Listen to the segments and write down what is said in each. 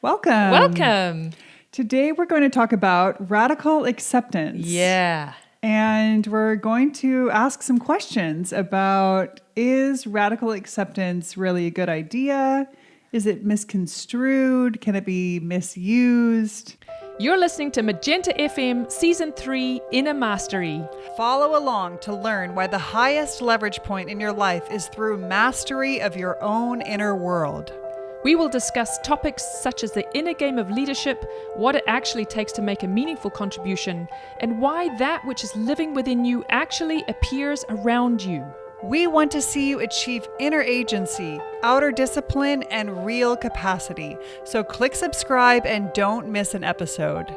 Welcome. Welcome. Today we're going to talk about radical acceptance. Yeah. And we're going to ask some questions about, is radical acceptance really a good idea? Is it misconstrued? Can it be misused? You're listening to Magenta FM Season 3 Inner Mastery. Follow along to learn why the highest leverage point in your life is through mastery of your own inner world. We will discuss topics such as the inner game of leadership, what it actually takes to make a meaningful contribution, and why that which is living within you actually appears around you. We want to see you achieve inner agency, outer discipline, and real capacity. So click subscribe and don't miss an episode.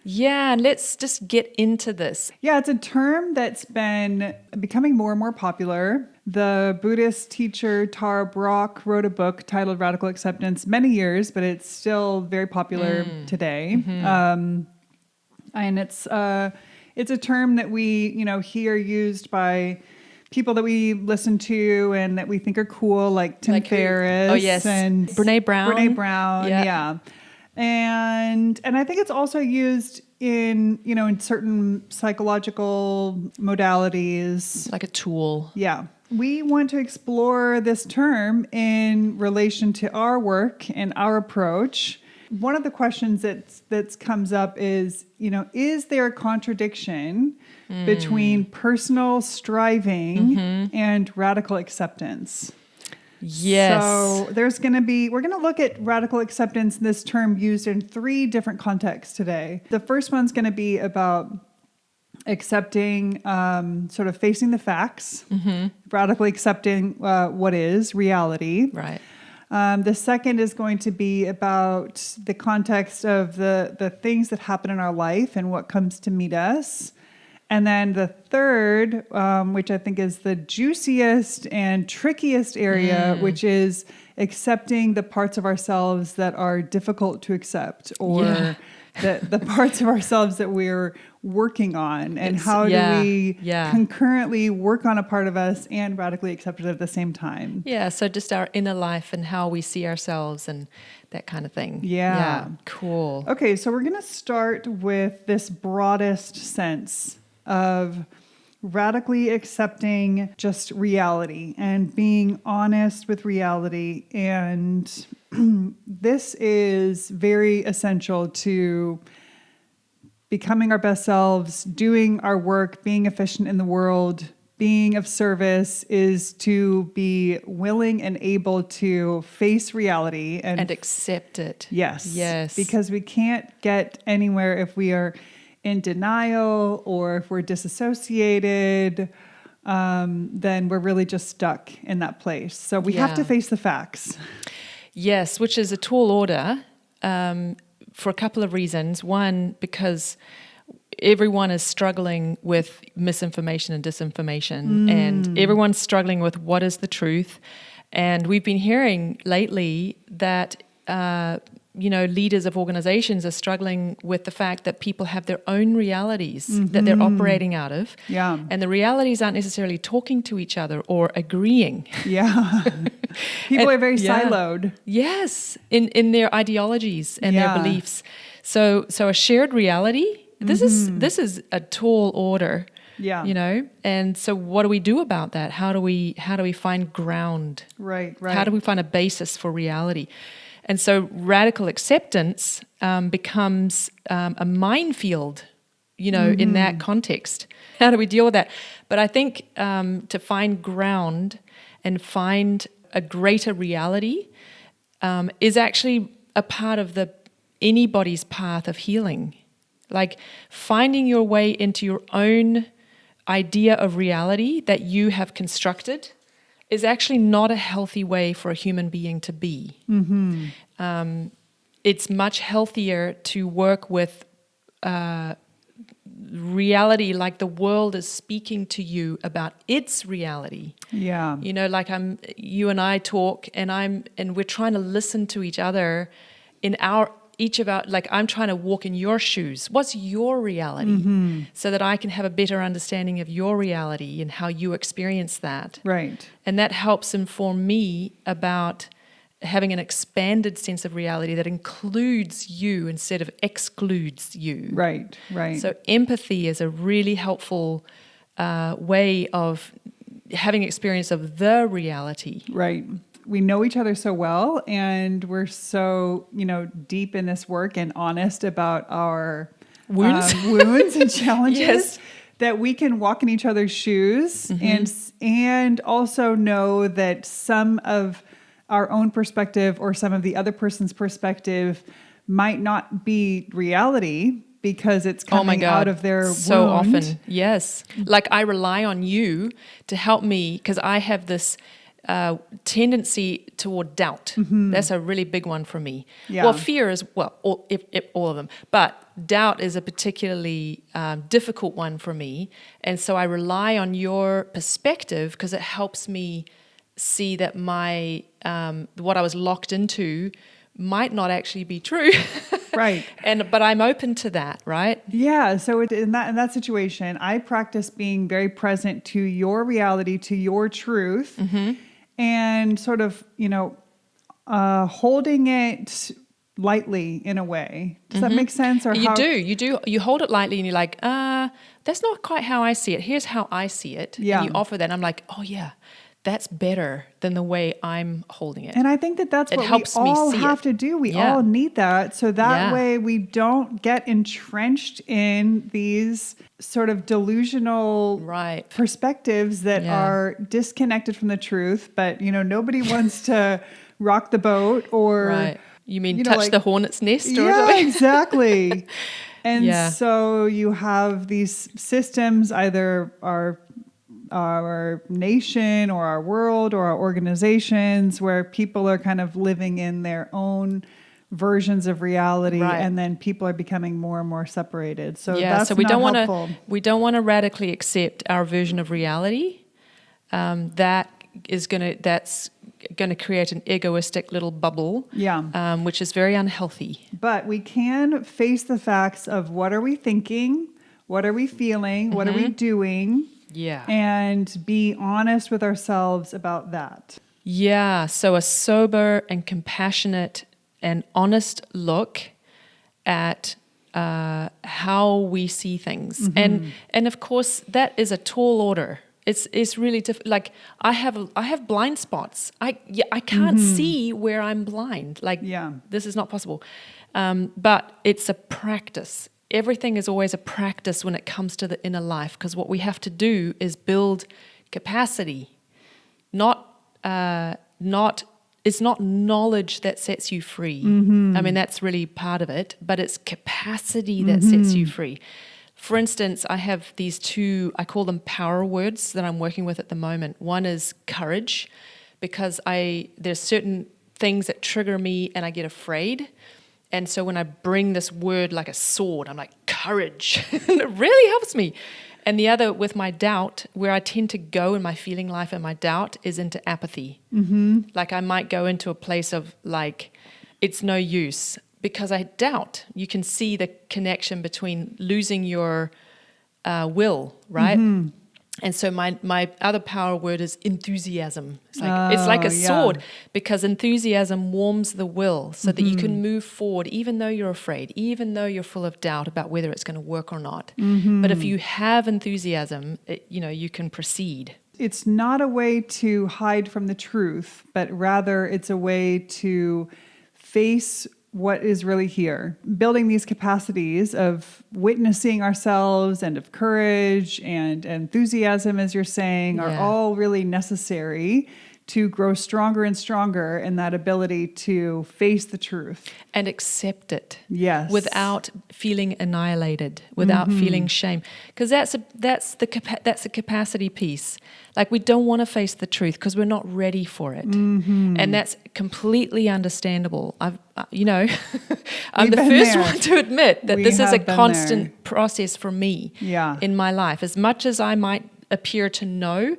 Yeah, let's just get into this. Yeah, it's a term that's been becoming more and more popular. The Buddhist teacher Tara Brach wrote a book titled Radical Acceptance many years, but it's still very popular today. And it's a term that we, hear used by people that we listen to and that we think are cool, like Tim Ferriss. Oh, yes. And Brene Brown. Yeah. And I think it's also used in certain psychological modalities. Like a tool. Yeah. We want to explore this term in relation to our work and our approach. One of the questions that comes up is there a contradiction between personal striving and radical acceptance? Yes. So we're going to look at radical acceptance, this term used in 3 different contexts today. The first one's going to be about accepting, sort of facing the facts, radically accepting what is reality. Right. The second is going to be about the context of the things that happen in our life and what comes to meet us. And then the third, which I think is the juiciest and trickiest area, which is accepting the parts of ourselves that are difficult to accept, or the parts of ourselves that we're working on, and how do we concurrently work on a part of us and radically accept it at the same time. Yeah, so just our inner life and how we see ourselves and that kind of thing. Yeah. Cool. Okay, so we're going to start with this broadest sense of radically accepting just reality and being honest with reality. And this is very essential to becoming our best selves, doing our work, being efficient in the world, being of service, is to be willing and able to face reality and accept it. Yes. Because we can't get anywhere if we are in denial or if we're disassociated, then we're really just stuck in that place. So we have to face the facts. Yes, which is a tall order for a couple of reasons. One, because everyone is struggling with misinformation and disinformation, and everyone's struggling with what is the truth. And we've been hearing lately that leaders of organizations are struggling with the fact that people have their own realities that they're operating out of. Yeah. And the realities aren't necessarily talking to each other or agreeing. Yeah. People are very siloed. Yes, in their ideologies and their beliefs. So a shared reality, this is a tall order. Yeah. And so what do we do about that? How do we find ground? Right. How do we find a basis for reality? And so radical acceptance becomes a minefield, in that context. How do we deal with that? But I think to find ground and find a greater reality is actually a part of anybody's path of healing. Like finding your way into your own idea of reality that you have constructed is actually not a healthy way for a human being to be. It's much healthier to work with reality, like the world is speaking to you about its reality. Yeah. Like you and I talk, and we're trying to listen to each other in I'm trying to walk in your shoes. What's your reality? So that I can have a better understanding of your reality and how you experience that. Right. And that helps inform me about having an expanded sense of reality that includes you instead of excludes you. Right, right. So empathy is a really helpful way of having experience of the reality. Right. We know each other so well, and we're so, deep in this work and honest about our Wounds. Wounds and challenges. Yes. That we can walk in each other's shoes and also know that some of our own perspective or some of the other person's perspective might not be reality because it's coming out of their so wound. often. Yes. Like I rely on you to help me because I have this tendency toward doubt. That's a really big one for me. Yeah. Well, fear is, all of them, but doubt is a particularly difficult one for me. And so I rely on your perspective because it helps me see that my what I was locked into might not actually be true. Right. But I'm open to that, right? Yeah. So in that situation, I practice being very present to your reality, to your truth, and sort of, holding it lightly in a way. Does that make sense? Or You do. You hold it lightly and you're like, that's not quite how I see it. Here's how I see it. Yeah. And you offer that. And I'm like, oh yeah, that's better than the way I'm holding it. And I think that's It what helps we me all see have it. to do. We Yeah. all need that. So that Yeah. way we don't get entrenched in these sort of delusional Right. perspectives that Yeah. are disconnected from the truth. But, nobody wants to rock the boat or... Right. You mean touch touch the hornet's nest or Yeah, something? exactly. And Yeah. so you have these systems, either our nation or our world or our organizations, where people are kind of living in their own versions of reality, Right. and then people are becoming more and more separated. So Yeah, that's so we not don't want helpful. to radically accept our version of reality. That's going to create an egoistic little bubble, Yeah. which is very unhealthy. But we can face the facts of what are we thinking, what are we feeling, what are we doing, Yeah. and be honest with ourselves about that. Yeah, so a sober and compassionate and honest look at how we see things, and of course that is a tall order. It's really difficult. Like I have blind spots. I can't see where I'm blind. Like this is not possible. But it's a practice. Everything is always a practice when it comes to the inner life, because what we have to do is build capacity, it's not knowledge that sets you free. I mean, that's really part of it, but it's capacity that sets you free. For instance, I have these two, I call them power words that I'm working with at the moment. One is courage, because there's certain things that trigger me and I get afraid. And so when I bring this word like a sword, I'm like, courage. And it really helps me. And the other, with my doubt, where I tend to go in my feeling life and my doubt, is into apathy. Like I might go into a place of like, it's no use, because I doubt. You can see the connection between losing your will, right? And so my other power word is enthusiasm. It's like a sword, because enthusiasm warms the will so that you can move forward, even though you're afraid, even though you're full of doubt about whether it's going to work or not. But if you have enthusiasm, you can proceed. It's not a way to hide from the truth, but rather it's a way to face what is really here. Building these capacities of witnessing ourselves and of courage and enthusiasm, as you're saying, are all really necessary to grow stronger and stronger in that ability to face the truth. And accept it. Yes. Without feeling annihilated, without feeling shame. Because that's the capacity piece. Like we don't want to face the truth because we're not ready for it. And that's completely understandable. I'm the first one to admit that this is a constant process for me in my life. As much as I might appear to know,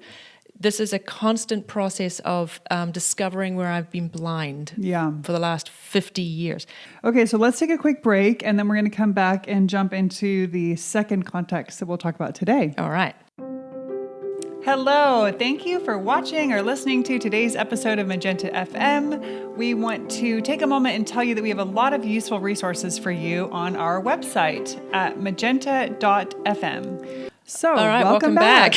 this is a constant process of discovering where I've been blind for the last 50 years. Okay, so let's take a quick break, and then we're going to come back and jump into the second context that we'll talk about today. All right. Hello, thank you for watching or listening to today's episode of Magenta FM. We want to take a moment and tell you that we have a lot of useful resources for you on our website at magenta.fm. So, All right, welcome back.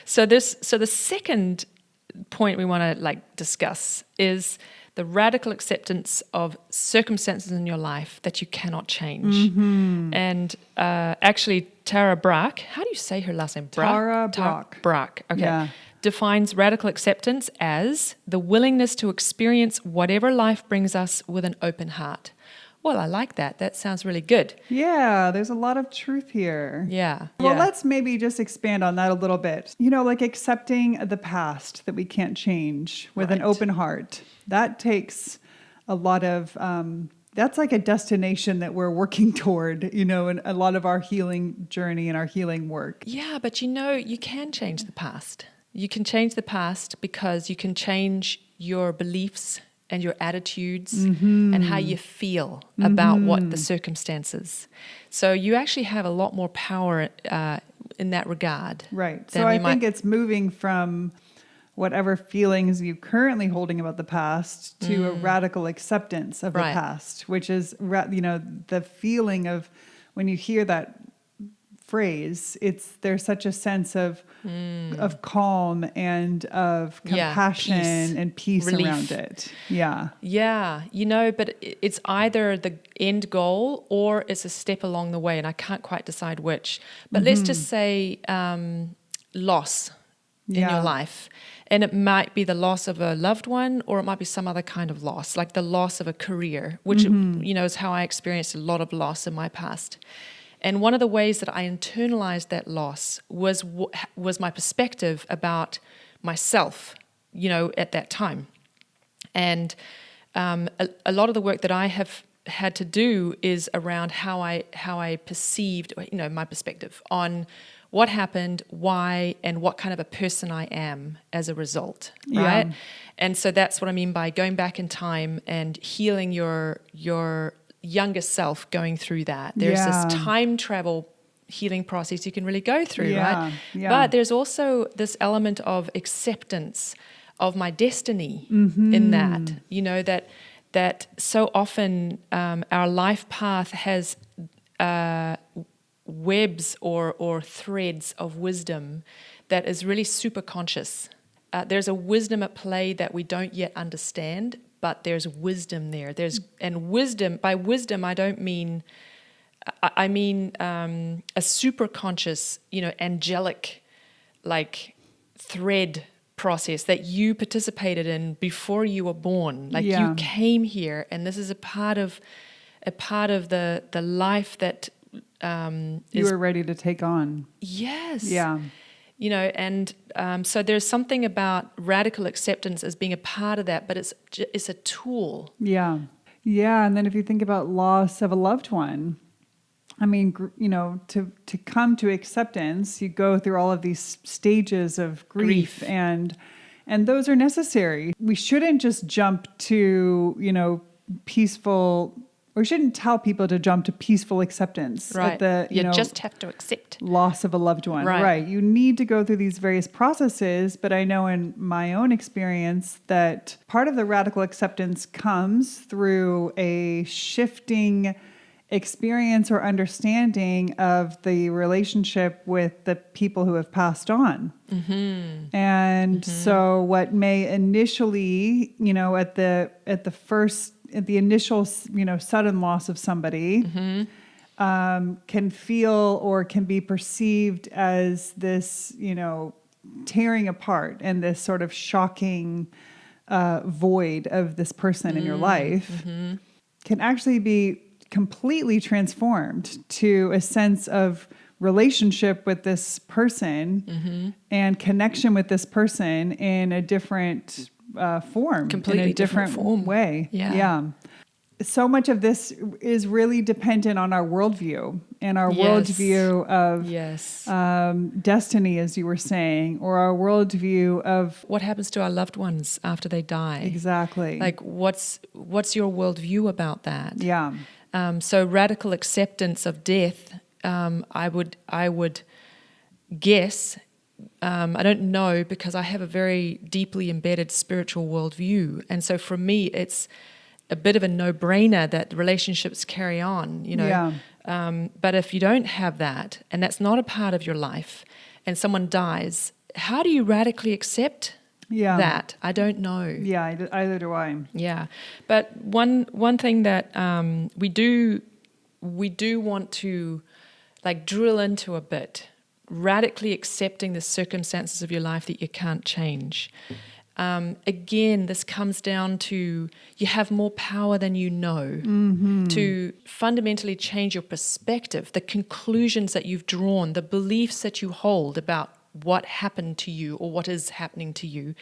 So the second point we want to discuss is the radical acceptance of circumstances in your life that you cannot change. And actually, Tara Brach, how do you say her last name? Tara Brach. Brach, okay. Yeah. Defines radical acceptance as the willingness to experience whatever life brings us with an open heart. Well, I like that. That sounds really good. Yeah, there's a lot of truth here. Yeah. Well, let's maybe just expand on that a little bit. Accepting the past that we can't change with an open heart. That takes a lot of, that's like a destination that we're working toward, in a lot of our healing journey and our healing work. Yeah, but you can change the past. You can change the past because you can change your beliefs and your attitudes and how you feel about what the circumstances. So you actually have a lot more power in that regard. Right. So I think it's moving from whatever feelings you're currently holding about the past to a radical acceptance of the past, which is, the feeling of when you hear that phrase, there's such a sense of calm and of compassion and peace relief around it. Yeah. Yeah, but it's either the end goal or it's a step along the way, and I can't quite decide which. But let's just say loss in your life. And it might be the loss of a loved one, or it might be some other kind of loss, like the loss of a career, which, is how I experienced a lot of loss in my past. And one of the ways that I internalized that loss was my perspective about myself, at that time. And a lot of the work that I have had to do is around how I perceived, my perspective on what happened, why, and what kind of a person I am as a result, right? And so that's what I mean by going back in time and healing your younger self going through that. There's this time travel healing process you can really go through, right? Yeah. But there's also this element of acceptance of my destiny in that, that so often our life path has webs or threads of wisdom that is really super conscious. There's a wisdom at play that we don't yet understand, but there's wisdom there. By wisdom, I don't mean, I mean a super conscious, angelic, thread process that you participated in before you were born. You came here, and this is a part of the life that you were ready to take on. Yes. Yeah. So there's something about radical acceptance as being a part of that, but it's a tool. Yeah. Yeah. And then if you think about loss of a loved one, I mean, to come to acceptance, you go through all of these stages of grief. and those are necessary. We shouldn't just jump to, peaceful. We shouldn't tell people to jump to peaceful acceptance. Right. You just have to accept loss of a loved one. Right. You need to go through these various processes, but I know in my own experience that part of the radical acceptance comes through a shifting experience or understanding of the relationship with the people who have passed on. And so what may initially, at the initial, sudden loss of somebody, can feel or can be perceived as this, tearing apart and this sort of shocking void of this person in your life, can actually be completely transformed to a sense of relationship with this person and connection with this person in a different form, completely in a different form. way. Yeah. So much of this is really dependent on our worldview and our worldview of destiny, as you were saying, or our worldview of what happens to our loved ones after they die. Exactly. What's your worldview about that? Yeah. So radical acceptance of death, I would guess, I don't know, because I have a very deeply embedded spiritual worldview. And so for me, it's a bit of a no-brainer that relationships carry on, you know. Yeah. But if you don't have that, and that's not a part of your life, and someone dies, how do you radically accept Yeah. that? I don't know. Yeah, either do I. Yeah, but one thing that we do want to like drill into a bit, radically accepting the circumstances of your life that you can't change. Again, this comes down to you have more power than you know. To fundamentally change your perspective, the conclusions that you've drawn, the beliefs that you hold about what happened to you or what is happening to you,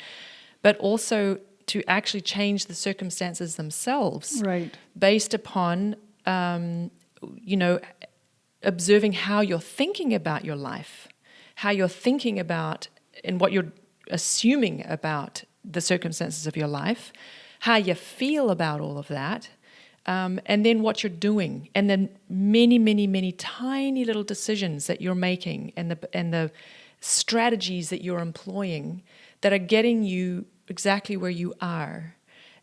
but also to actually change the circumstances themselves, Right. based upon, observing how you're thinking about your life, how you're thinking about and what you're assuming about the circumstances of your life, how you feel about all of that, and then what you're doing, and then many, many, many tiny little decisions that you're making, and the strategies that you're employing that are getting you exactly where you are,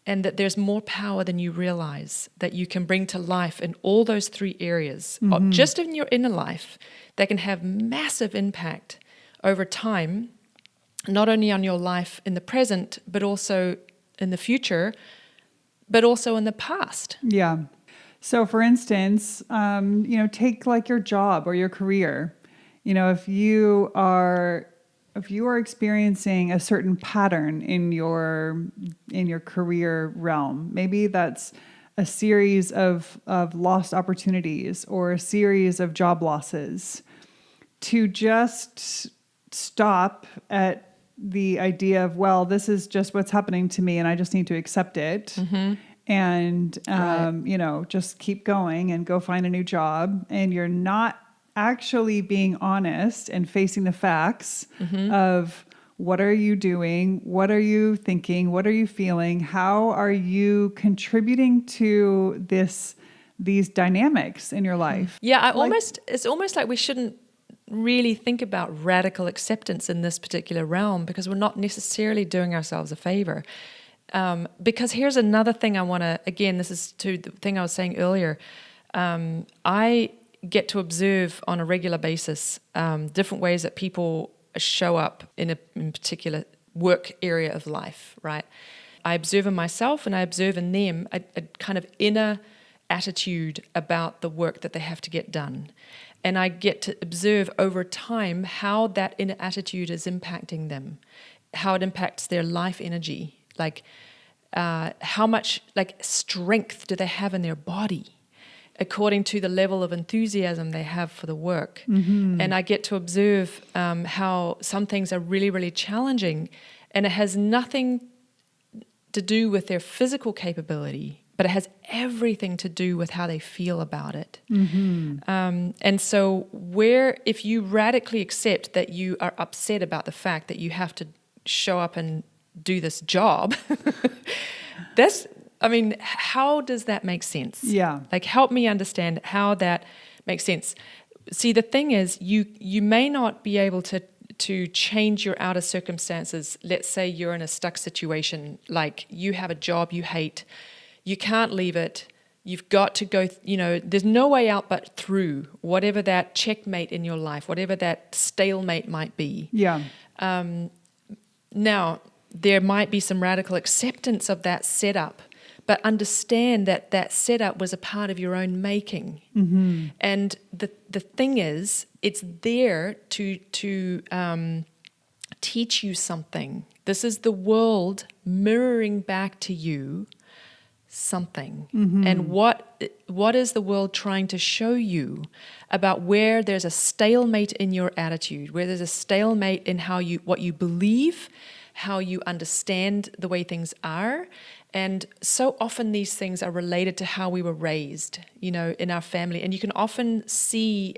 and that there's more power than you realize that you can bring to life in all those three areas, just in your inner life, that can have massive impact over time, not only on your life in the present, but also in the future, but also in the past. Yeah. So, for instance, take like your job or your career. If you are experiencing a certain pattern in your career realm, maybe that's a series of lost opportunities or a series of job losses, to just stop at the idea of, well, this is just what's happening to me and I just need to accept it. And, just keep going and go find a new job. And you're not actually being honest and facing the facts of what are you doing? What are you thinking? What are you feeling? How are you contributing to these dynamics in your life? Yeah, it's almost like we shouldn't really think about radical acceptance in this particular realm, because we're not necessarily doing ourselves a favor. Because here's another thing I want to, again, this is to the thing I was saying earlier. I get to observe on a regular basis different ways that people show up in a particular work area of life, right? I observe in myself and I observe in them a kind of inner attitude about the work that they have to get done. And I get to observe over time how that inner attitude is impacting them, how it impacts their life energy, like how much like strength do they have in their body according to the level of enthusiasm they have for the work. And I get to observe how some things are really, really challenging, and it has nothing to do with their physical capability, but it has everything to do with how they feel about it. And so if you radically accept that you are upset about the fact that you have to show up and do this job, how does that make sense? Yeah. Like, help me understand how that makes sense. See, the thing is, you may not be able to change your outer circumstances. Let's say you're in a stuck situation, like you have a job you hate, you can't leave it, you've got to go, there's no way out but through whatever that checkmate in your life, whatever that stalemate might be. Yeah. Now, there might be some radical acceptance of that setup, but understand that that setup was a part of your own making. And the thing is, it's there to teach you something. This is the world mirroring back to you something. And what is the world trying to show you about where there's a stalemate in your attitude, where there's a stalemate in what you believe, how you understand the way things are. And so often these things are related to how we were raised, in our family. And you can often see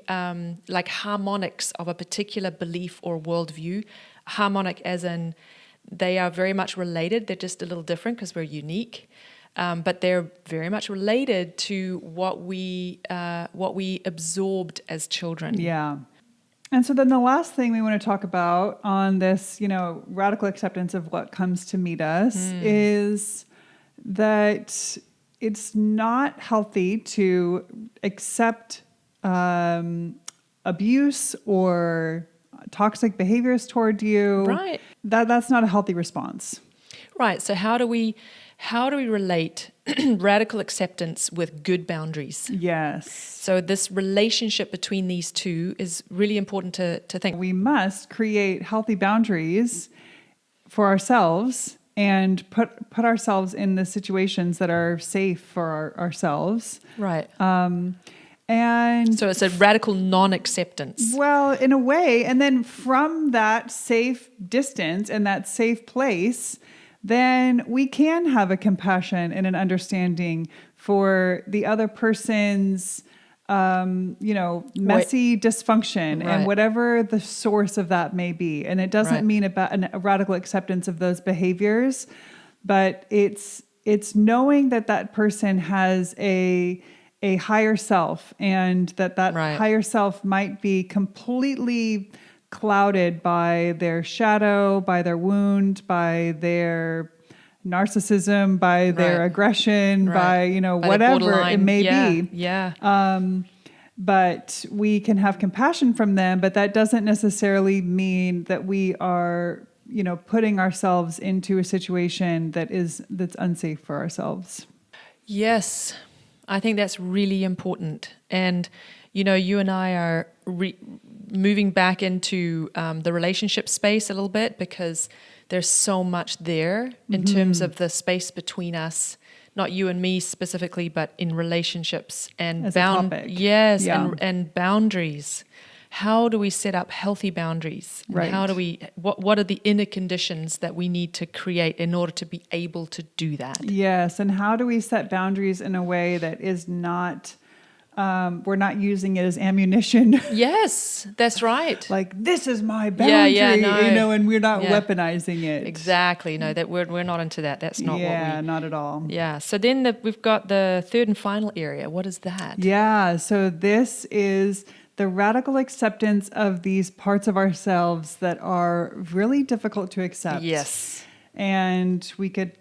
like harmonics of a particular belief or worldview. Harmonic as in they are very much related. They're just a little different because we're unique. But they're very much related to what we absorbed as children. Yeah. And so then the last thing we want to talk about on this, radical acceptance of what comes to meet us is that it's not healthy to accept abuse or toxic behaviors toward you. Right. That's not a healthy response. Right. So how do we relate radical acceptance with good boundaries? Yes. So this relationship between these two is really important to think. We must create healthy boundaries for ourselves and put ourselves in the situations that are safe for ourselves. Right. And So it's a radical non-acceptance. well, in a way, and then from that safe distance and that safe place, then we can have a compassion and an understanding for the other person's, messy dysfunction Right. and whatever the source of that may be. And it doesn't Right. mean about a radical acceptance of those behaviors, but it's knowing that person has a higher self, and that Right. higher self might be completely clouded by their shadow, by their wound, by their narcissism, by their Right. aggression, Right. by, By the whatever it borderline. may Yeah. be. Yeah. But we can have compassion from them, but that doesn't necessarily mean that we are, putting ourselves into a situation that's unsafe for ourselves. Yes, I think that's really important. And, you and I are moving back into the relationship space a little bit, because there's so much there in terms of the space between us, not you and me specifically, but in relationships and As a topic. Yes, Yeah. and boundaries. How do we set up healthy boundaries? And Right. how do we, what are the inner conditions that we need to create in order to be able to do that? Yes. And how do we set boundaries in a way that is not, we're not using it as ammunition? Yes, that's right. Like, this is my boundary, no. and we're not Yeah. weaponizing it. Exactly. No, that we're not into that. That's not Yeah, what we. not at all. Yeah. So then we've got the third and final area. What is that? Yeah. So this is the radical acceptance of these parts of ourselves that are really difficult to accept. Yes. And we could,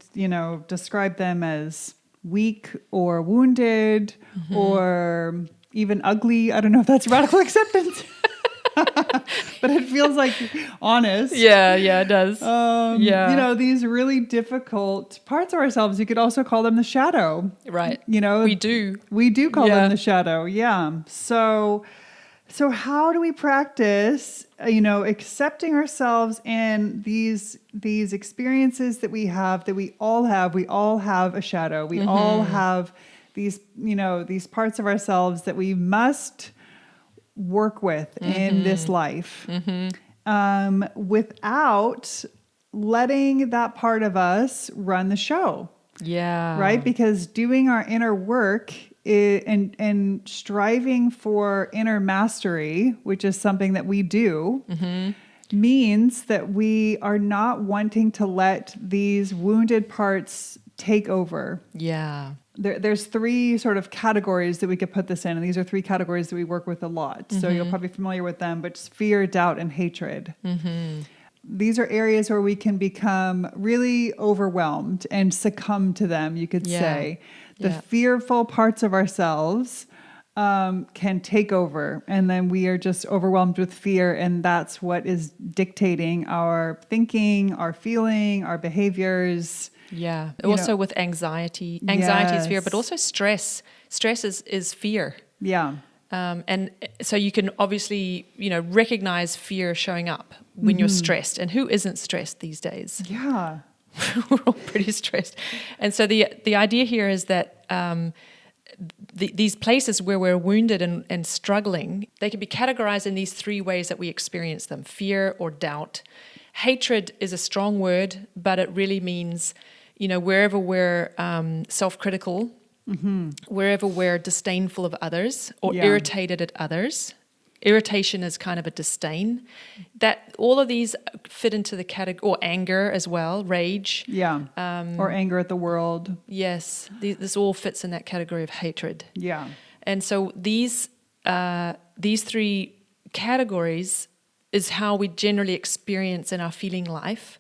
describe them as weak or wounded or even ugly. I don't know if that's radical acceptance. But it feels like honest. Yeah, it does. These really difficult parts of ourselves. You could also call them the shadow. Right. We do call them the shadow. Yeah. So how do we practice, accepting ourselves and these experiences that we have, that we all have? We all have a shadow. We all have these parts of ourselves that we must work with in this life, without letting that part of us run the show. Yeah. Right? Because doing our inner work and striving for inner mastery, which is something that we do, means that we are not wanting to let these wounded parts take over. Yeah. There's three sort of categories that we could put this in, and these are three categories that we work with a lot. So you're probably familiar with them, but just fear, doubt, and hatred. These are areas where we can become really overwhelmed and succumb to them, you could say. The fearful parts of ourselves can take over, and then we are just overwhelmed with fear, and that's what is dictating our thinking, our feeling, our behaviors. Yeah. Also with anxiety. Anxiety is fear, but also stress. Stress is fear. Yeah. And so you can obviously, recognize fear showing up when you're stressed. And who isn't stressed these days? Yeah. We're all pretty stressed. And so the idea here is that these places where we're wounded and struggling, they can be categorized in these three ways that we experience them: fear or doubt. Hatred is a strong word, but it really means, wherever we're self-critical, wherever we're disdainful of others or irritated at others. Irritation is kind of a disdain. That all of these fit into the category, or anger as well, rage. Yeah. Or anger at the world. Yes, this all fits in that category of hatred. Yeah. And so these three categories is how we generally experience in our feeling life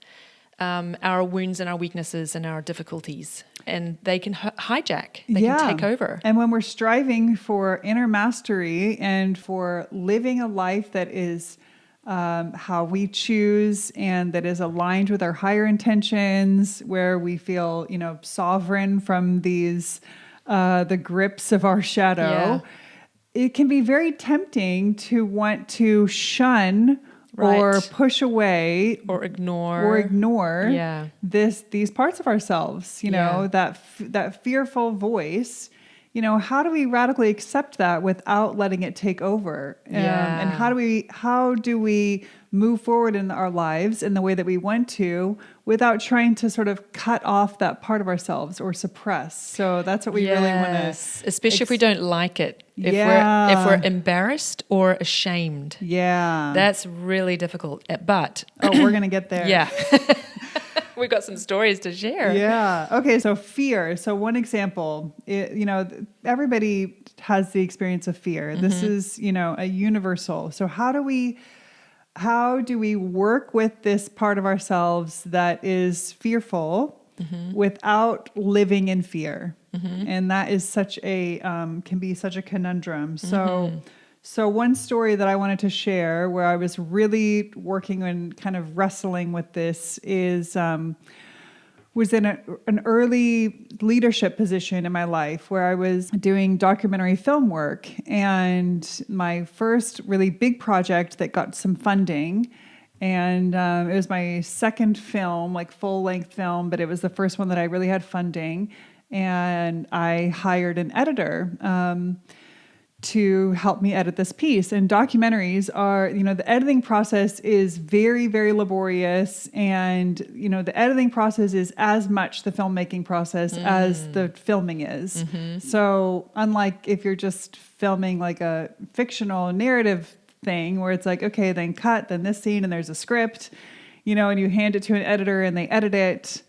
our wounds and our weaknesses and our difficulties. And they can hijack, they can take over. And when we're striving for inner mastery and for living a life that is how we choose and that is aligned with our higher intentions, where we feel, sovereign from these, the grips of our shadow, it can be very tempting to want to shun or push away or ignore these parts of ourselves, that fearful voice. How do we radically accept that without letting it take over? And how do we move forward in our lives in the way that we want to without trying to sort of cut off that part of ourselves or suppress? So that's what we really want to, especially if we don't like it. If we're embarrassed or ashamed. Yeah. That's really difficult. But we're going to get there. Yeah. We've got some stories to share. Yeah. Okay. So fear. So one example, everybody has the experience of fear. Mm-hmm. This is, a universal. So how do we work with this part of ourselves that is fearful without living in fear? Mm-hmm. And that is can be such a conundrum. So one story that I wanted to share where I was really working and kind of wrestling with this was in an early leadership position in my life where I was doing documentary film work. And my first really big project that got some funding, and it was my second film, like full-length film, but it was the first one that I really had funding. And I hired an editor to help me edit this piece. And documentaries are, the editing process is very, very laborious. And, the editing process is as much the filmmaking process as the filming is. Mm-hmm. So unlike if you're just filming like a fictional narrative thing where it's like, okay, then cut, then this scene, and there's a script, and you hand it to an editor and they edit it.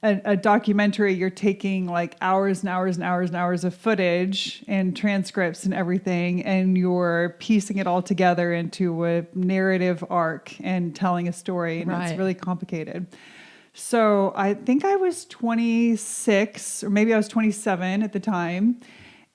A documentary, you're taking like hours and hours and hours and hours of footage and transcripts and everything, and you're piecing it all together into a narrative arc and telling a story, and it's really complicated. So I think I was 26, or maybe I was 27 at the time,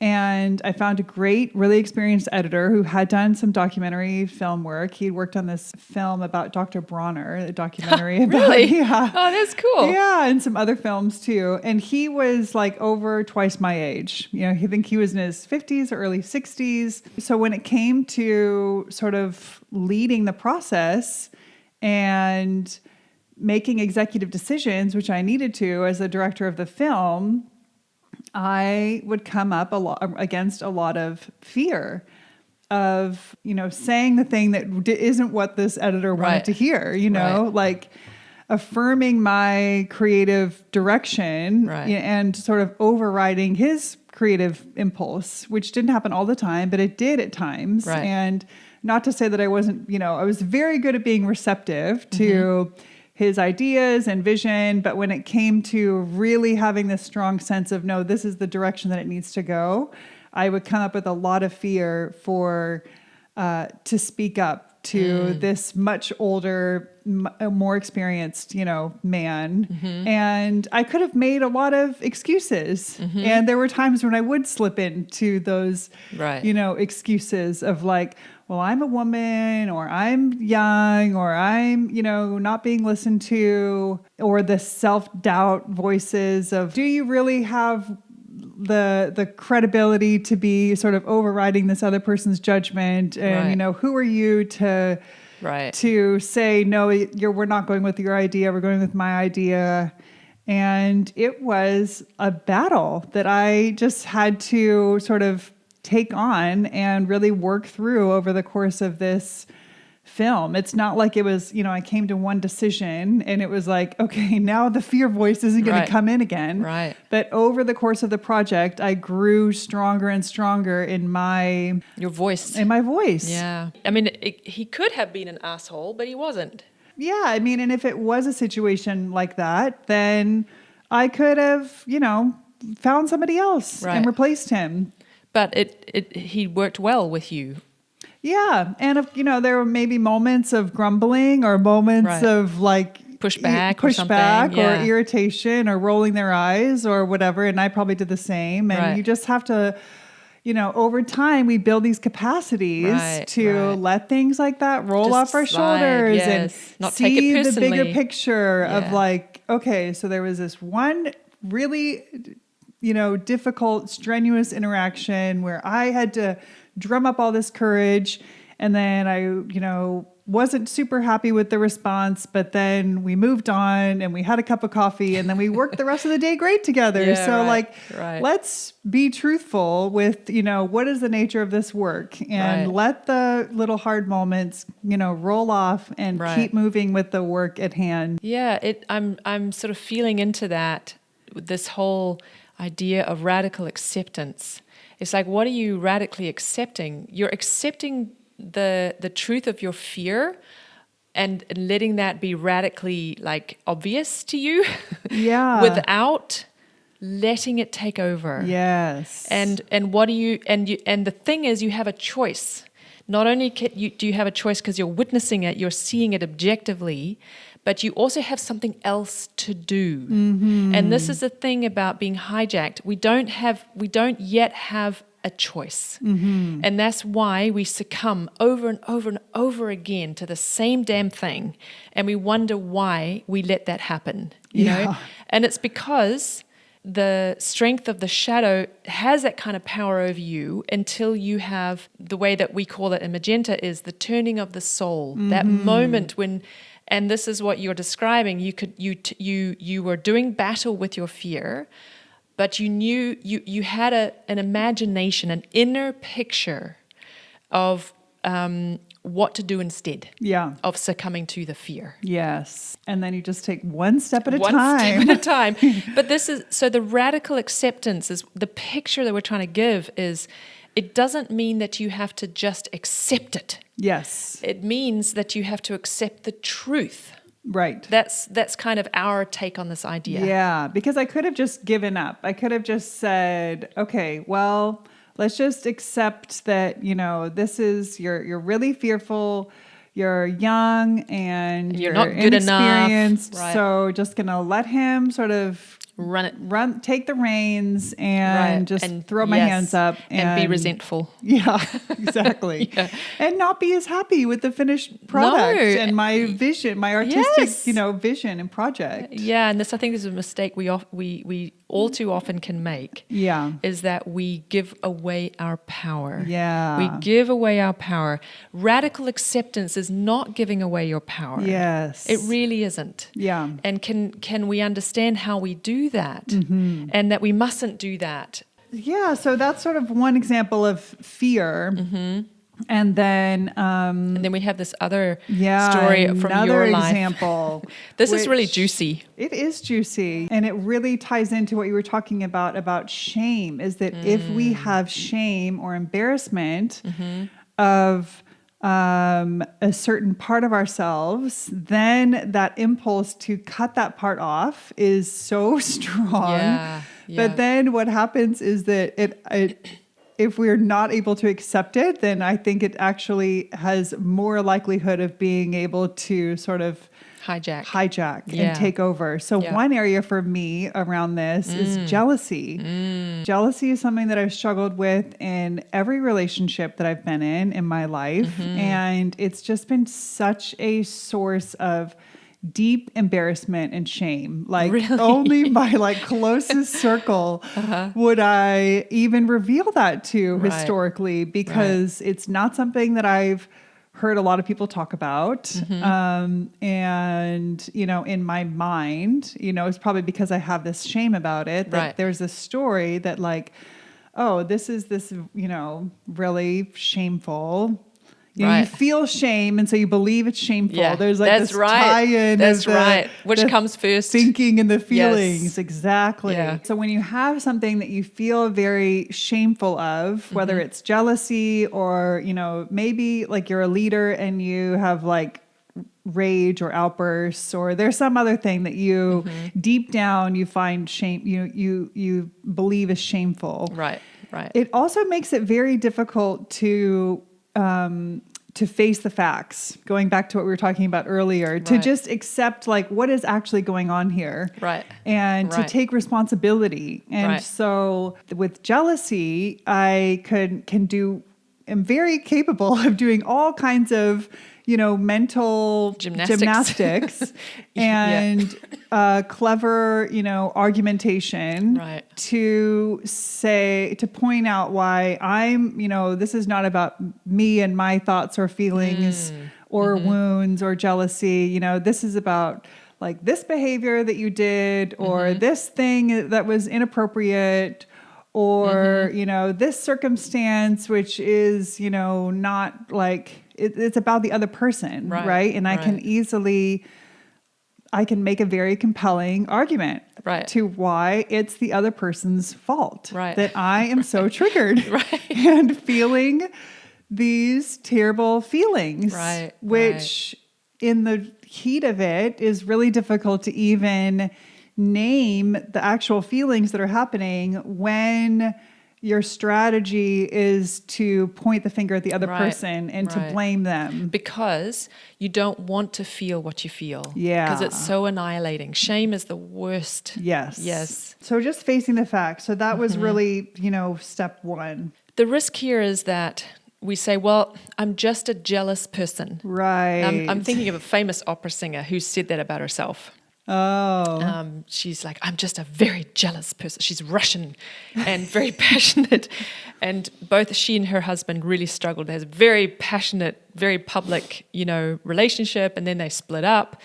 and I found a great, really experienced editor who had done some documentary film work. He'd worked on this film about Dr. Bronner, a documentary about... Really? Yeah. Oh, that's cool. Yeah, and some other films too. And he was like over twice my age. I think he was in his 50s or early 60s. So when it came to sort of leading the process and making executive decisions, which I needed to as the director of the film, I would come up against a lot of fear of, saying the thing that isn't what this editor wanted to hear, like affirming my creative direction and sort of overriding his creative impulse, which didn't happen all the time, but it did at times. Right. And not to say that I wasn't, I was very good at being receptive to his ideas and vision. But when it came to really having this strong sense of, no, this is the direction that it needs to go, I would come up with a lot of fear to speak up to this much older, more experienced, man. Mm-hmm. And I could have made a lot of excuses. Mm-hmm. And there were times when I would slip into those, excuses of like, well, I'm a woman, or I'm young, or I'm, not being listened to, or the self-doubt voices of, do you really have the credibility to be sort of overriding this other person's judgment? And, who are you to say, no, we're not going with your idea, we're going with my idea. And it was a battle that I just had to sort of take on and really work through over the course of this film. It's not like it was, I came to one decision and it was like, okay, now the fear voice isn't going to come in again. Right. But over the course of the project, I grew stronger and stronger in my voice. Yeah. I mean, he could have been an asshole, but he wasn't. Yeah. I mean, and if it was a situation like that, then I could have, found somebody else and replaced him. But he worked well with you. Yeah. And, there were maybe moments of grumbling or moments Right. of like Pushback or something. or irritation or rolling their eyes or whatever. And I probably did the same. And Right. you just have to, over time, we build these capacities Right, to right. let things like that roll Just off our slide, shoulders yes. and Not take it see the bigger personally. picture of Yeah. like, okay, so there was this one really, difficult, strenuous interaction where I had to drum up all this courage. And then I, wasn't super happy with the response, but then we moved on and we had a cup of coffee and then we worked the rest of the day great together. Yeah, So right. let's be truthful with, what is the nature of this work and Right. let the little hard moments, roll off and Right. keep moving with the work at hand. Yeah, I'm sort of feeling into that, this whole idea of radical acceptance. It's like, what are you radically accepting? You're accepting the truth of your fear and letting that be radically like obvious to you Yeah. without letting it take over. Yes. And what do you and the thing is, you have a choice. Not only do you have a choice because you're witnessing it, you're seeing it objectively, but you also have something else to do. Mm-hmm. And this is the thing about being hijacked. We don't yet have a choice. Mm-hmm. And that's why we succumb over and over and over again to the same damn thing. And we wonder why we let that happen, you know? And it's because the strength of the shadow has that kind of power over you until you have the way that we call it in Magenta is the turning of the soul. Mm-hmm. That moment when, and this is what you're describing, you were doing battle with your fear, but you knew you had an imagination, an inner picture of what to do instead of succumbing to the fear. Yes. And then you just take one step at a One time. step at a time. But this is, so the radical acceptance is the picture that we're trying to give is, it doesn't mean that you have to just accept it. Yes. It means that you have to accept the truth. Right. That's kind of our take on this idea. Yeah, because I could have just given up. I could have just said, okay, well, let's just accept that, this is, you're really fearful, you're young and you're not good inexperienced. enough. Right. So just going to let him sort of take the reins and just throw my hands up and be resentful. Yeah, exactly. And not be as happy with the finished product and my vision, my artistic, vision and project. Yeah, and I think this is a mistake we all too often can make. Yeah. Is that we give away our power. Yeah. We give away our power. Radical acceptance is not giving away your power. Yes. It really isn't. Yeah. And can we understand how we do that? Mm-hmm. And that we mustn't do that. Yeah, so that's sort of one example of fear. Mm-hmm. And then we have this other story from your life. Example. This is really juicy. It is juicy. And it really ties into what you were talking about shame, is that if we have shame or embarrassment of a certain part of ourselves, then that impulse to cut that part off is so strong. Yeah. But then what happens is that if we're not able to accept it, then I think it actually has more likelihood of being able to sort of hijack and take over. So one area for me around this is jealousy. Jealousy is something that I've struggled with in every relationship that I've been in my life. And it's just been such a source of deep embarrassment and shame. Like only my closest circle would I even reveal that to historically, because it's not something that I've heard a lot of people talk about. And, in my mind, it's probably because I have this shame about it, that there's a story that this is this, really shameful. You feel shame, and so you believe it's shameful. Yeah, there's this tie-in. That's Which comes first? Thinking and the feelings. Yes. Exactly. Yeah. So when you have something that you feel very shameful of, whether it's jealousy or, maybe you're a leader and you have rage or outbursts, or there's some other thing that you deep down you find shame, you believe is shameful. Right. It also makes it very difficult to to face the facts, going back to what we were talking about earlier, to Right. just accept like what is actually going on here. Right. And to Right. take responsibility. And Right. so with jealousy, am very capable of doing all kinds of, mental gymnastics Yeah. and clever, argumentation Right. to point out why this is not about me and my thoughts or feelings or wounds or jealousy. This is about like this behavior that you did or this thing that was inappropriate or, this circumstance, which is, not like it's about the other person. Right. And I can make a very compelling argument to why it's the other person's fault that I am so triggered and feeling these terrible feelings, which in the heat of it is really difficult to even name the actual feelings that are happening when your strategy is to point the finger at the other person and to blame them. Because you don't want to feel what you feel. Yeah. Because it's so annihilating. Shame is the worst. Yes. So just facing the facts. So that was really, step one. The risk here is that we say, well, I'm just a jealous person. Right. I'm thinking of a famous opera singer who said that about herself. Oh. She's like, I'm just a very jealous person. She's Russian and very passionate. And both she and her husband really struggled. They had a very passionate, very public, relationship. And then they split up.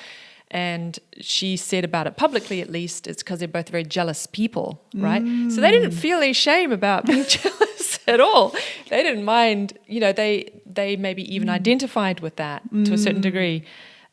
And she said about it publicly, at least, it's because they're both very jealous people, right? So they didn't feel any shame about being jealous at all. They didn't mind, they maybe even identified with that to a certain degree.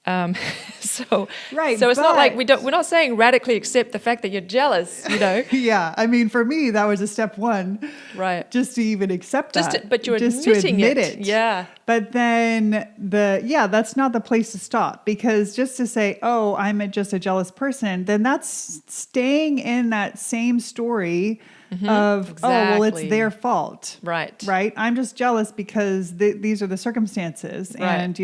So it's not like we're not saying radically accept the fact that you're jealous, Yeah. I mean, for me, that was a step one. Right. Just to even accept that. But you're just admitting to admit it. Yeah. But then that's not the place to stop, because just to say, oh, just a jealous person, then that's staying in that same story of, oh, well, it's their fault. Right. Right. I'm just jealous because these are the circumstances. Right. And,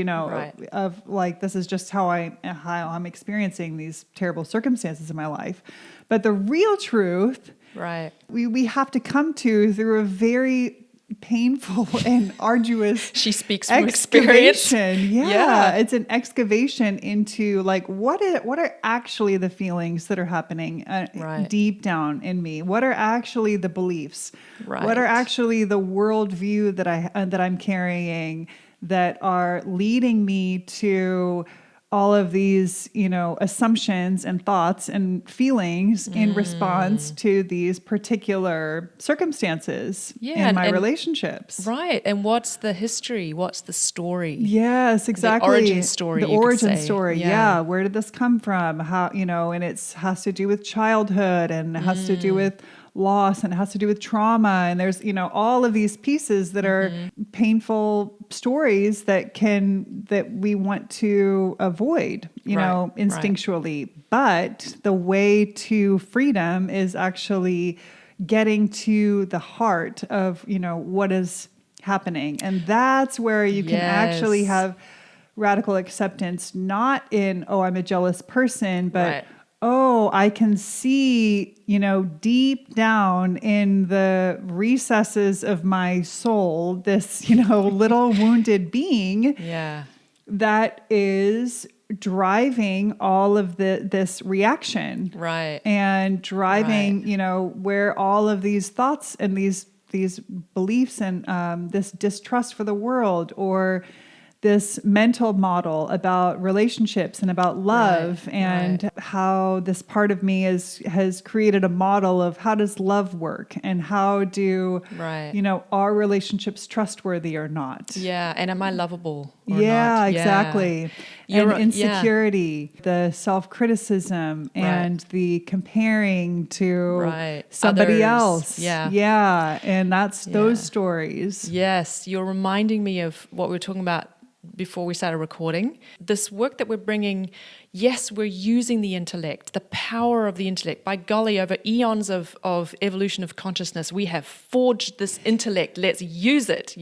of like, this is just how I'm experiencing these terrible circumstances in my life. But the real truth, we have to come to through a very painful and arduous she speaks from experience. Yeah, it's an excavation into like what are actually the feelings that are happening deep down in me. What are actually the beliefs? What are actually the worldview that I'm carrying that are leading me to all of these, assumptions and thoughts and feelings in response to these particular circumstances in my relationships. Right. And what's the history? What's the story? Yes, exactly. The origin story. The origin story. Yeah. Where did this come from? How, and it has to do with childhood and it has to do with loss and it has to do with trauma. And there's, all of these pieces that are painful stories that we want to avoid, instinctually. But the way to freedom is actually getting to the heart of, what is happening. And that's where you can actually have radical acceptance, not in, oh, I'm a jealous person, but oh, I can see, deep down in the recesses of my soul, this, little wounded being that is driving all of this reaction. Right. And driving, where all of these thoughts and these beliefs and this distrust for the world or this mental model about relationships and about love and how this part of me has created a model of how does love work and how do, are relationships trustworthy or not? Yeah. And am I lovable or not? Yeah, exactly. And insecurity, the self-criticism and the comparing to somebody else. Yeah. Yeah. And that's those stories. Yes. You're reminding me of what we were talking about before we started recording. This work that we're bringing, yes, we're using the intellect, the power of the intellect. By golly, over eons of evolution of consciousness, we have forged this intellect. Let's use it,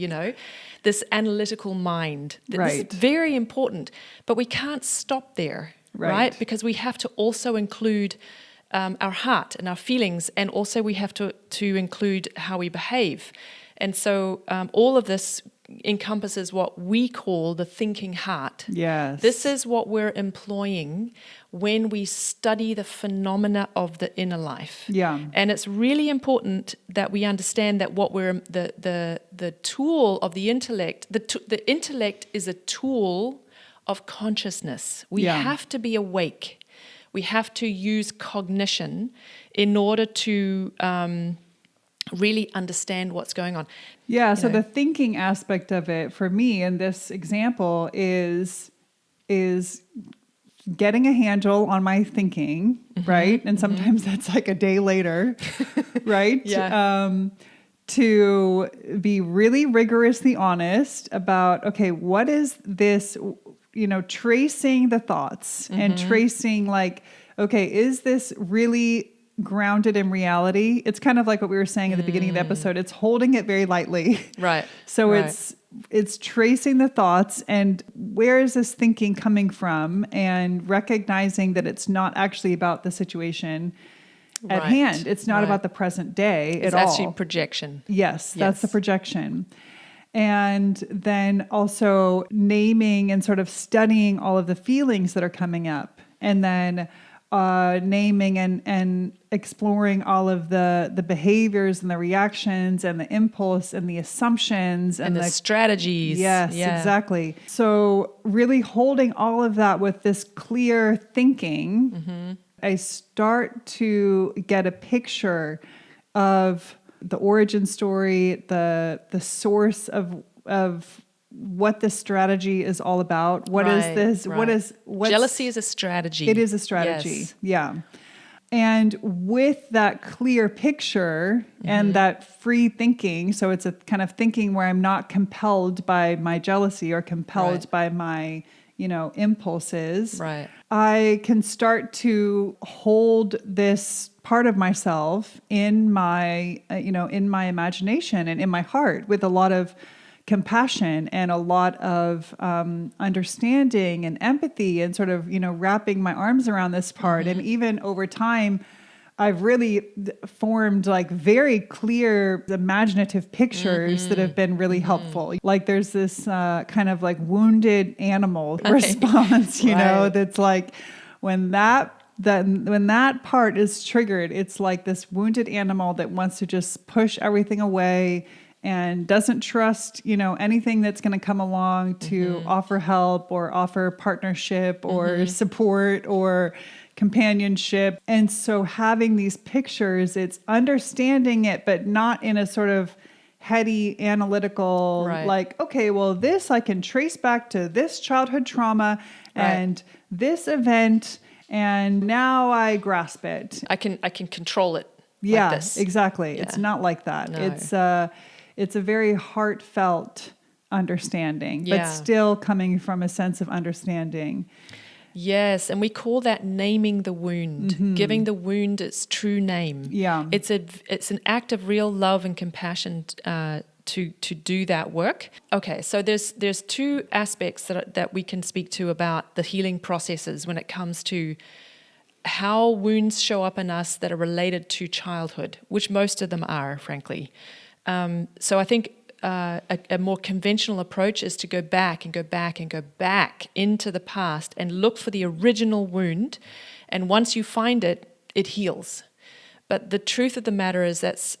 this analytical mind. This Right. is very important, but we can't stop there, right? Because we have to also include our heart and our feelings, and also we have to include how we behave. And so all of this encompasses what we call the thinking heart. Yes. This is what we're employing when we study the phenomena of the inner life. Yeah. And it's really important that we understand that what we're the tool of the intellect, the intellect is a tool of consciousness. We have to be awake. We have to use cognition in order to really understand what's going on. Yeah, so the thinking aspect of it for me in this example is getting a handle on my thinking, right? And sometimes that's like a day later, right? Yeah. To be really rigorously honest about, okay, what is this, tracing the thoughts and tracing like, okay, is this really grounded in reality? It's kind of like what we were saying at the beginning of the episode. It's holding it very lightly. Right. So right. it's tracing the thoughts and where is this thinking coming from, and recognizing that it's not actually about the situation at Right. hand. It's not Right. about the present day It's at all. actually projection. Yes, that's Yes. the projection. And then also naming and sort of studying all of the feelings that are coming up, and then naming and exploring all of the behaviors and the reactions and the impulse and the assumptions And the strategies. Yes, Yeah. exactly. So really holding all of that with this clear thinking, I start to get a picture of the origin story, the source of what this strategy is all about. What is Right, this? right. What's Jealousy is a strategy. It is a strategy. Yes. Yeah. And with that clear picture and that free thinking, so it's a kind of thinking where I'm not compelled by my jealousy or compelled Right. by my, impulses. Right. I can start to hold this part of myself in my, in my imagination and in my heart with a lot of compassion and a lot of understanding and empathy, and sort of, wrapping my arms around this part. And even over time, I've really formed like very clear imaginative pictures that have been really helpful. Like there's this kind of like wounded animal response, Right. that's like when that part is triggered, it's like this wounded animal that wants to just push everything away and doesn't trust, anything that's going to come along to offer help or offer partnership or support or companionship. And so having these pictures, it's understanding it, but not in a sort of heady analytical, Right. like, okay, well, this I can trace back to this childhood trauma and this event, and now I grasp it. I can control it. Yeah, like this. exactly. Yeah. It's not like that. No. It's a very heartfelt understanding, Yeah. but still coming from a sense of understanding. Yes, and we call that naming the wound, giving the wound its true name. Yeah. It's an act of real love and compassion to do that work. Okay, so there's two aspects that we can speak to about the healing processes when it comes to how wounds show up in us that are related to childhood, which most of them are, frankly. So I think a more conventional approach is to go back and go back and go back into the past and look for the original wound. And once you find it, it heals. But the truth of the matter is that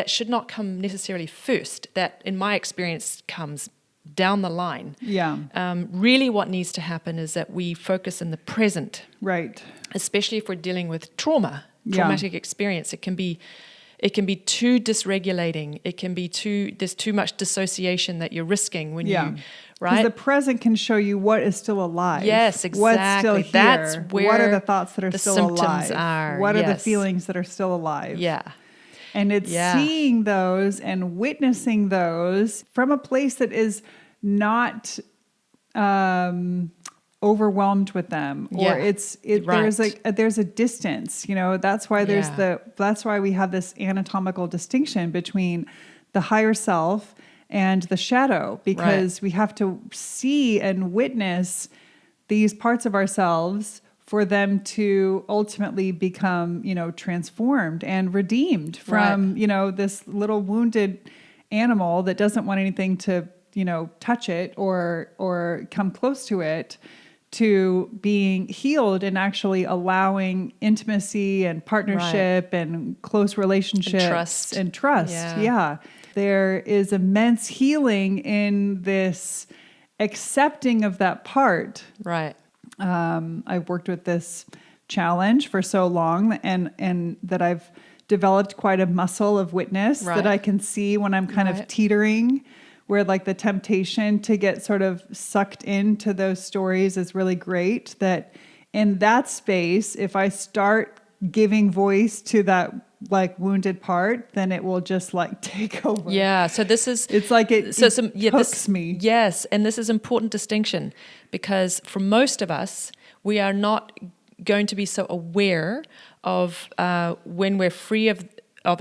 should not come necessarily first. That, in my experience, comes down the line. Yeah. Really what needs to happen is that we focus in the present, Right. especially if we're dealing with traumatic experience. It can be too dysregulating. It can be there's too much dissociation that you're risking when you, Because right? the present can show you what is still alive. Yes, What's still exactly. here. That's what are where the thoughts that are the still symptoms alive? are. What are the Yes. feelings that are still alive? Yeah. And it's seeing those and witnessing those from a place that is not overwhelmed with them, or Yeah. Right. there's a distance. That's why Yeah. that's why we have this anatomical distinction between the higher self and the shadow, because we have to see and witness these parts of ourselves for them to ultimately become, transformed and redeemed from, this little wounded animal that doesn't want anything to, touch it or come close to it, to being healed and actually allowing intimacy and partnership and close relationships and trust. Yeah. There is immense healing in this accepting of that part. Right. I've worked with this challenge for so long, and that I've developed quite a muscle of witness that I can see when I'm kind of teetering, where like the temptation to get sort of sucked into those stories is really great. That in that space, if I start giving voice to that like wounded part, then it will just like take over. Yeah. So this is, it's like it hooks me. Yes. And this is important distinction, because for most of us, we are not going to be so aware of when we're free of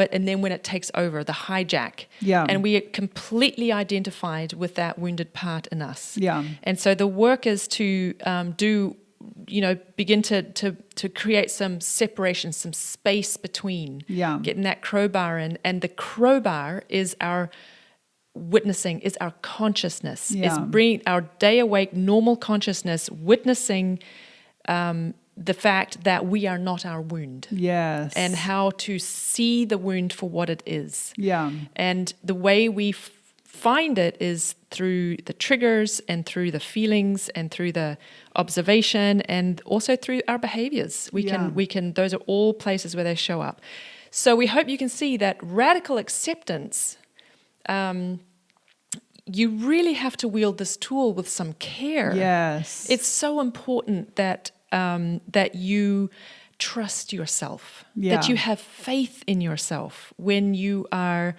it, and then when it takes over, the hijack. Yeah. And we are completely identified with that wounded part in us. Yeah. And so the work is to begin to create some separation, some space between. Yeah. Getting that crowbar in. And the crowbar is our witnessing, is our consciousness, is bringing our day awake, normal consciousness, witnessing the fact that we are not our wound. Yes. And how to see the wound for what it is. Yeah. And the way we find it is through the triggers and through the feelings and through the observation and also through our behaviors. We can, those are all places where they show up. So we hope you can see that radical acceptance, you really have to wield this tool with some care. Yes. It's so important that that you trust yourself, that you have faith in yourself when you are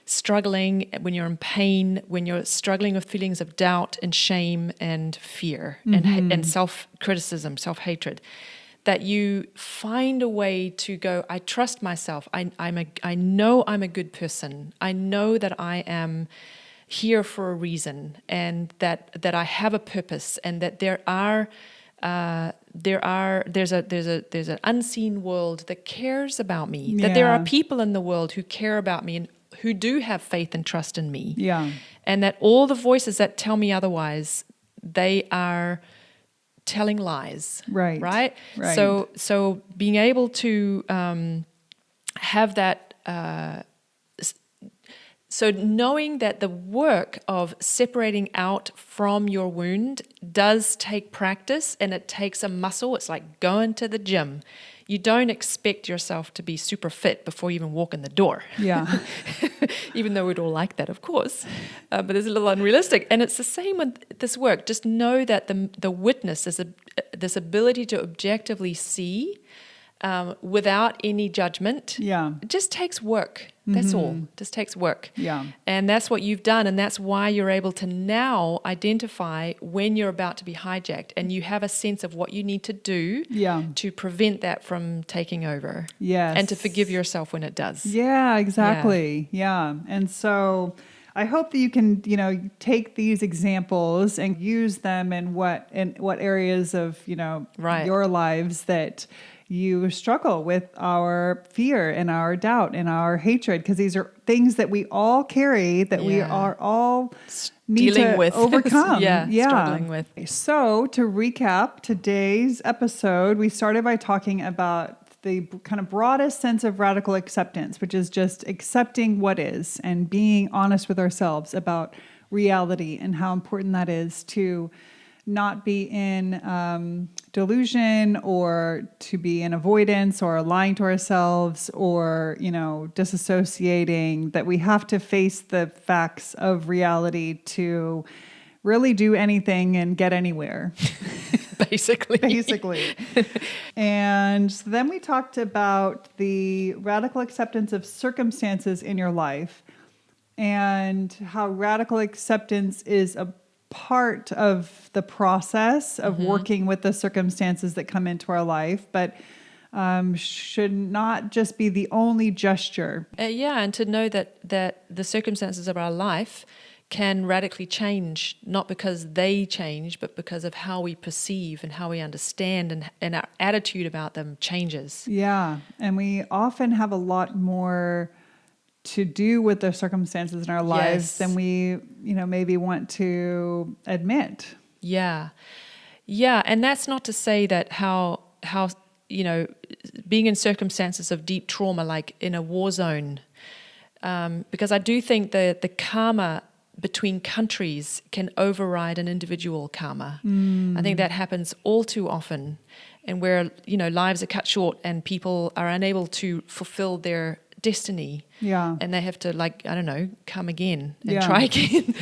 struggling, when you're in pain, when you're struggling with feelings of doubt and shame and fear and self-criticism, self-hatred, that you find a way to go, I trust myself. I know I'm a good person. I know that I am here for a reason, and that I have a purpose, and that there's an unseen world that cares about me, that there are people in the world who care about me and who do have faith and trust in me. Yeah. And that all the voices that tell me otherwise, they are telling lies. Right. Right? Right. So being able to have that so knowing that the work of separating out from your wound does take practice, and it takes a muscle. It's like going to the gym. You don't expect yourself to be super fit before you even walk in the door. Yeah. Even though we'd all like that, of course. But it's a little unrealistic. And it's the same with this work. Just know that the witness is this ability to objectively see without any judgment. Yeah. It just takes work. That's all. It just takes work. Yeah. And that's what you've done. And that's why you're able to now identify when you're about to be hijacked. And you have a sense of what you need to do to prevent that from taking over. Yes. And to forgive yourself when it does. Yeah, exactly. Yeah. And so I hope that you can, take these examples and use them in what areas of, your lives that you struggle with our fear and our doubt and our hatred, because these are things that we all carry, that we are all dealing with, overcome. Struggling with. So to recap today's episode, we started by talking about the kind of broadest sense of radical acceptance, which is just accepting what is and being honest with ourselves about reality and how important that is to not be in delusion, or to be in avoidance or lying to ourselves, or, disassociating, that we have to face the facts of reality to really do anything and get anywhere. Basically. And then we talked about the radical acceptance of circumstances in your life. and how radical acceptance is a part of the process of working with the circumstances that come into our life, but should not just be the only gesture. And to know that the circumstances of our life can radically change, not because they change, but because of how we perceive and how we understand, and our attitude about them changes. Yeah. And we often have a lot more to do with the circumstances in our lives Yes. than we, maybe want to admit. Yeah. And that's not to say that how being in circumstances of deep trauma, like in a war zone, because I do think the karma between countries can override an individual karma. I think that happens all too often, and where lives are cut short and people are unable to fulfill their destiny. Yeah. And they have to come again and Yeah. try again.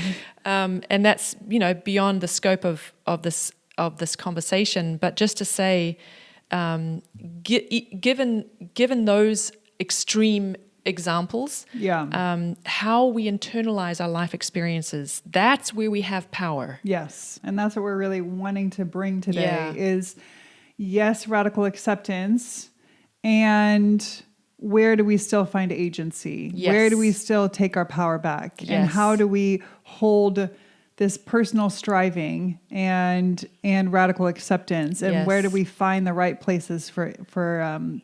And that's beyond the scope of this conversation. But just to say, given those extreme examples, how we internalize our life experiences, that's where we have power. Yes. And that's what we're really wanting to bring today Yeah. is, yes, radical acceptance, and where do we still find agency? Yes. Where do we still take our power back? And Yes. how do we hold this personal striving and radical acceptance? And Yes. where do we find the right places for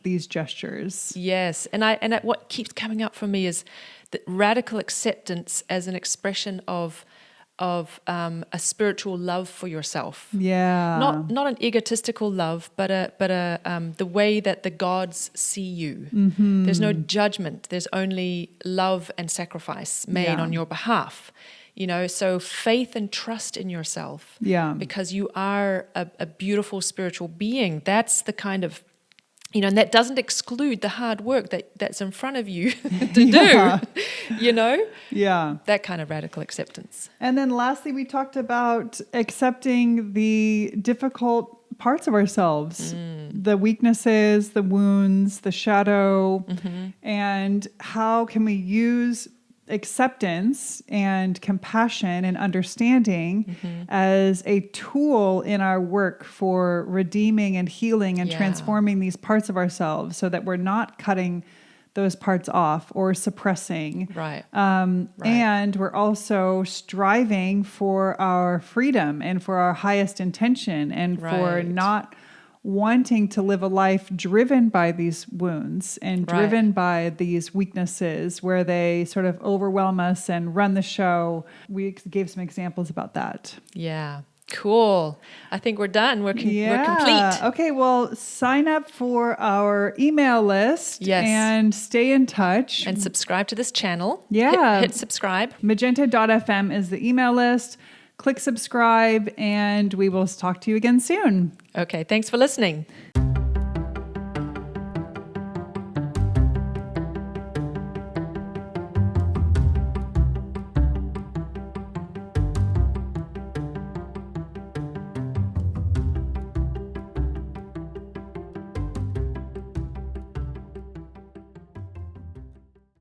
these gestures? Yes, and what keeps coming up for me is that radical acceptance as an expression of a spiritual love for yourself. Yeah. Not an egotistical love, but the way that the gods see you. There's no judgment. There's only love and sacrifice made on your behalf. So faith and trust in yourself. Yeah. Because you are a beautiful spiritual being. That's the kind of, and that doesn't exclude the hard work that's in front of you to Yeah. do, Yeah. that kind of radical acceptance. And then lastly, we talked about accepting the difficult parts of ourselves, the weaknesses, the wounds, the shadow, and how can we use acceptance and compassion and understanding as a tool in our work for redeeming and healing and transforming these parts of ourselves, so that we're not cutting those parts off or suppressing. Right. And we're also striving for our freedom and for our highest intention, and for Right. not wanting to live a life driven by these wounds and Right. driven by these weaknesses where they sort of overwhelm us and run the show. We gave some examples about that. Yeah. Cool. I think we're done. We're complete. Okay, well, sign up for our email list. Yes. And stay in touch. And subscribe to this channel. Yeah. Hit subscribe. Magenta.fm is the email list. Click subscribe, and we will talk to you again soon. Okay. Thanks for listening.